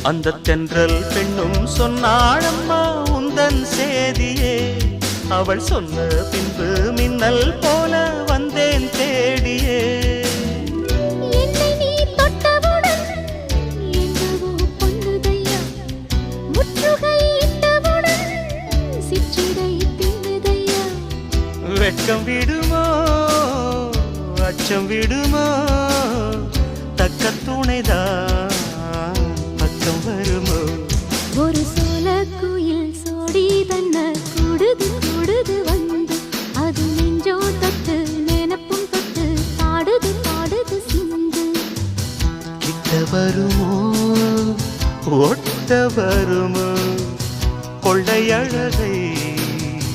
அந்த தென்றல் பெண்ணும் சொன்னாளம்மா உந்தன் சேதியே. அவள் சொன்ன பின்பு மின்னல் போல வந்தேன் தேடியே. என்னை நீ தொட்டவுடன் என்னவோ பொன்னுதையா, முற்றுகை இட்டவுடன் சிற்றிடை தின்னுதையா. வெட்கம் விடுமோ அச்சம் விடுமோ, தக்க துணைதான் பக்கம் வருமோ. ஒரு சோல குயில் சோடி தன்ன கூடுது கூடுது வந்து, அது நெஞ்சோ தொட்டு நினப்பும் தொட்டு பாடுது பாடுது சிந்து. கிட்ட வருமோ ஒட்ட வருமோ.